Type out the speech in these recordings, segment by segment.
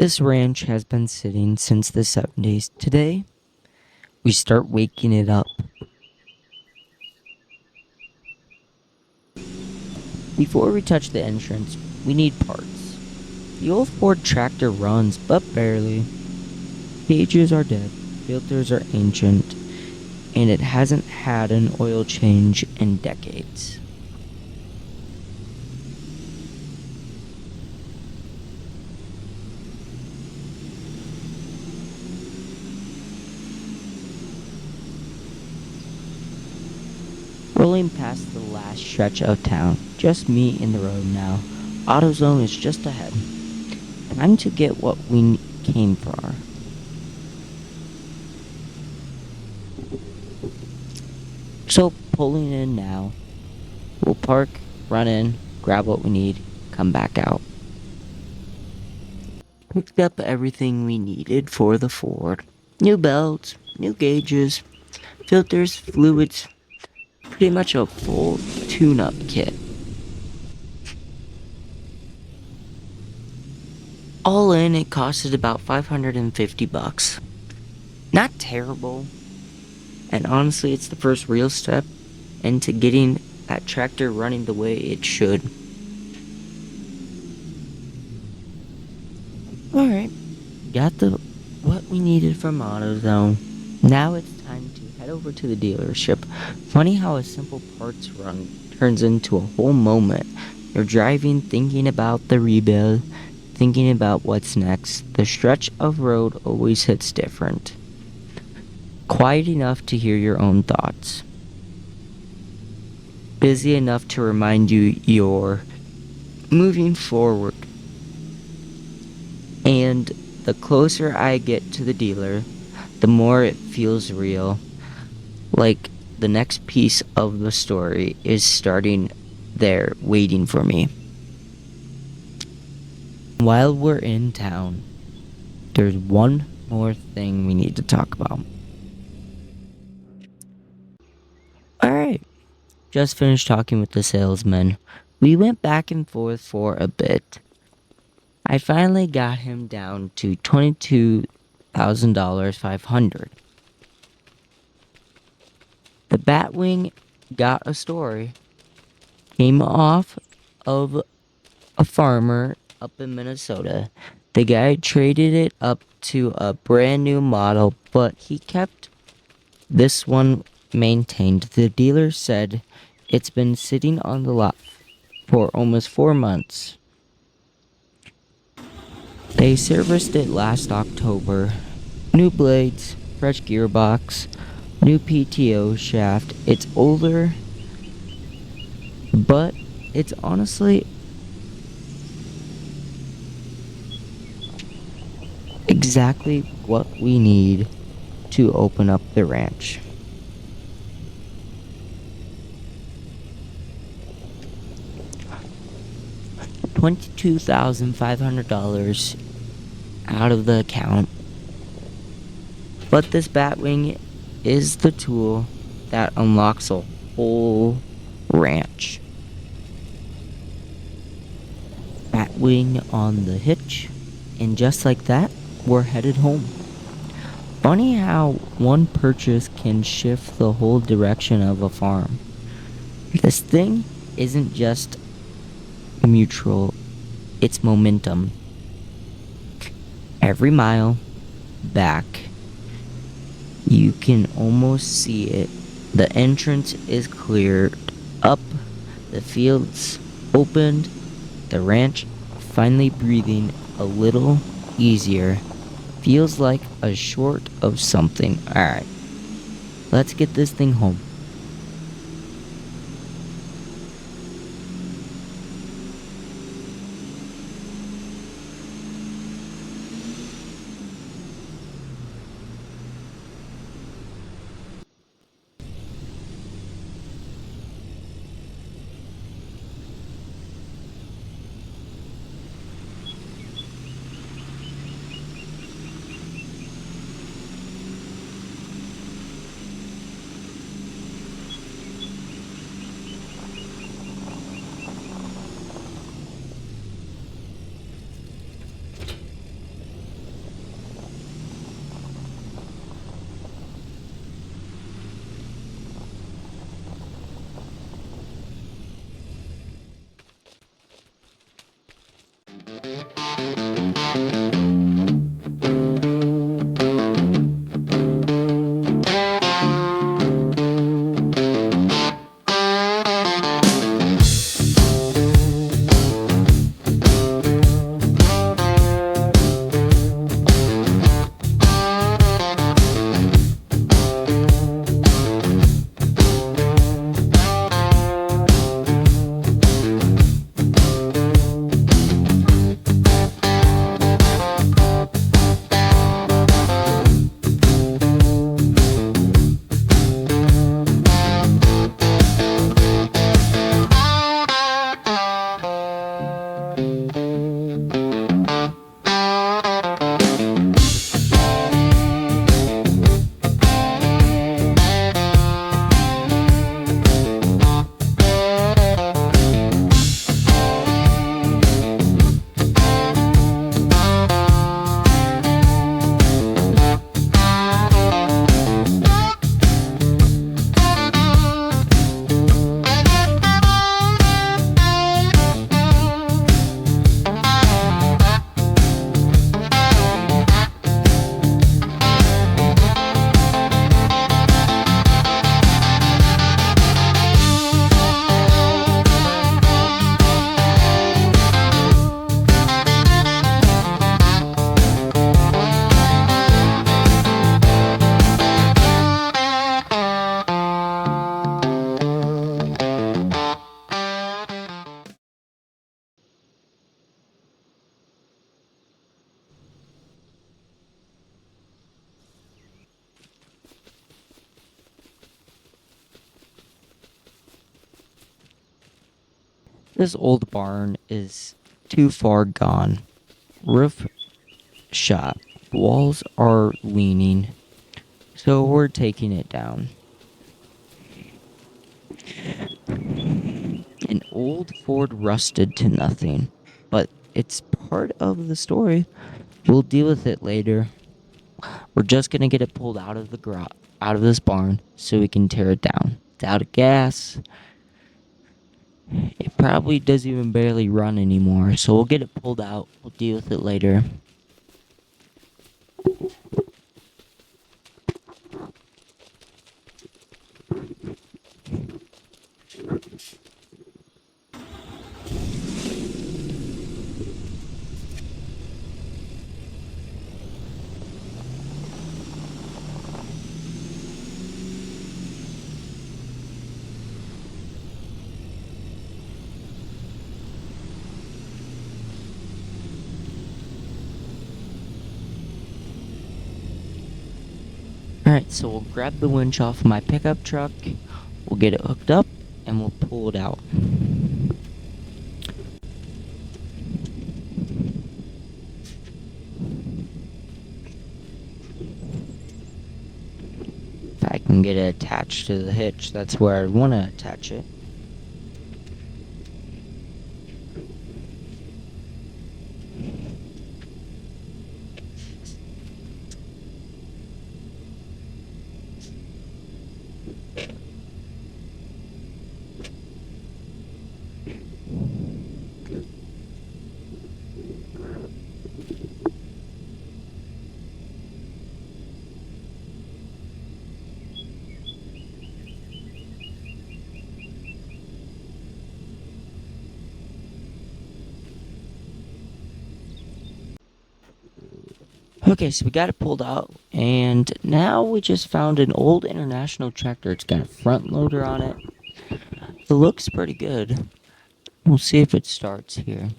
This ranch has been sitting since the 70s. Today, we start waking it up. Before we touch the entrance, we need parts. The old Ford tractor runs, but barely. Cages are dead, filters are ancient, and it hasn't had an oil change in decades. Rolling past the last stretch of town, just me in the road now. AutoZone is just ahead. Time to get what we came for. So pulling in now. We'll park, run in, grab what we need, come back out. Picked up everything we needed for the Ford. New belts, new gauges, filters, fluids, pretty much a full tune-up kit. All in, it costed about $550. Not terrible. And honestly, it's the first real step into getting that tractor running the way it should. Alright, got what we needed from AutoZone. Now it's time to head over to the dealership. Funny how a simple parts run turns into a whole moment. You're driving, thinking about the rebuild, thinking about what's next. The stretch of road always hits different. Quiet enough to hear your own thoughts. Busy enough to remind you you're moving forward. And the closer I get to the dealer, the more it feels real. Like the next piece of the story is starting there waiting for me. While we're in town, there's one more thing we need to talk about. Alright, just finished talking with the salesman. We went back and forth for a bit. I finally got him down to $22,500. The Batwing got a story. Came off of a farmer up in Minnesota. The guy traded it up to a brand new model, but he kept this one maintained. The dealer said it's been sitting on the lot for almost 4 months. They serviced it last October. New blades, fresh gearbox, new PTO shaft. It's older, but it's honestly exactly what we need to open up the ranch. $22,500 out of the account. But this Batwing is the tool that unlocks a whole ranch. Batwing on the hitch, and just like that, we're headed home. Funny how one purchase can shift the whole direction of a farm. This thing isn't just mutual, it's momentum. Every mile back, you can almost see it. The entrance is cleared up, the fields opened, the ranch finally breathing a little easier. Feels like a short of something. Alright, let's get this thing home. This old barn is too far gone. Roof shot. Walls are leaning. So we're taking it down. An old Ford rusted to nothing. But it's part of the story. We'll deal with it later. We're just gonna get it pulled out of the out of this barn so we can tear it down. It's out of gas. It probably doesn't even barely run anymore, so we'll get it pulled out. We'll deal with it later. Alright, so we'll grab the winch off my pickup truck, we'll get it hooked up, and we'll pull it out. If I can get it attached to the hitch, that's where I want to attach it. Okay, so we got it pulled out, and now we just found an old International tractor. It's got a front loader on it. It looks pretty good. We'll see if it starts here.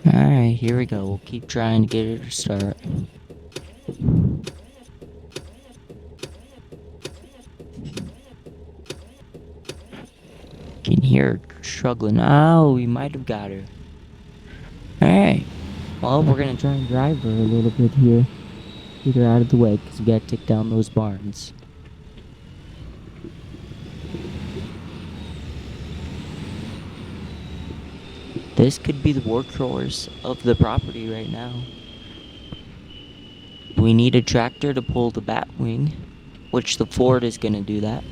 Alright, here we go. We'll keep trying to get it to start. Can hear her struggling. Oh, we might have got her. Alright. Well, we're gonna try and drive her a little bit here. Get her out of the way, because we gotta take down those barns. This could be the workhorse of the property right now. We need a tractor to pull the Batwing, which the Ford is gonna do that.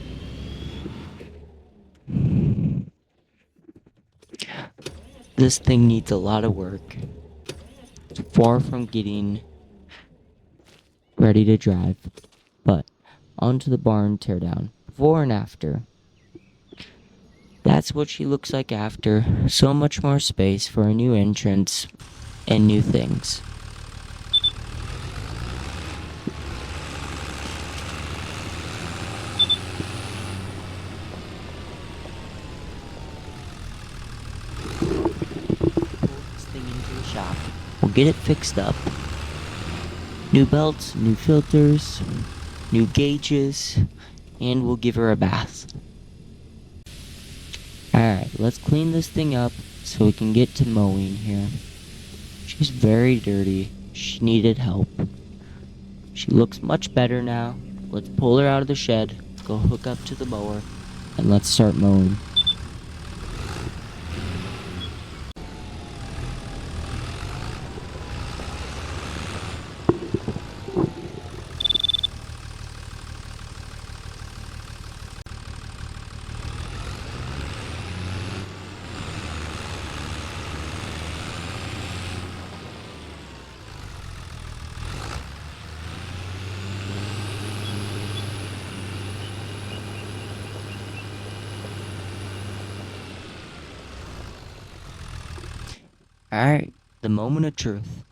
This thing needs a lot of work. It's far from getting ready to drive. But onto the barn teardown. Before and after. That's what she looks like after. So much more space for a new entrance and new things. Pull this thing into the shop. We'll get it fixed up. New belts, new filters, new gauges, and we'll give her a bath. Alright, let's clean this thing up so we can get to mowing here. She's very dirty. She needed help. She looks much better now. Let's pull her out of the shed, go hook up to the mower, and let's start mowing. Alright, the moment of truth.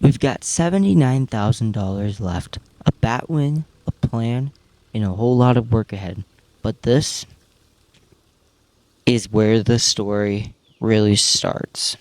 We've got $79,000 left, a Batwing, a plan, and a whole lot of work ahead. But this is where the story really starts.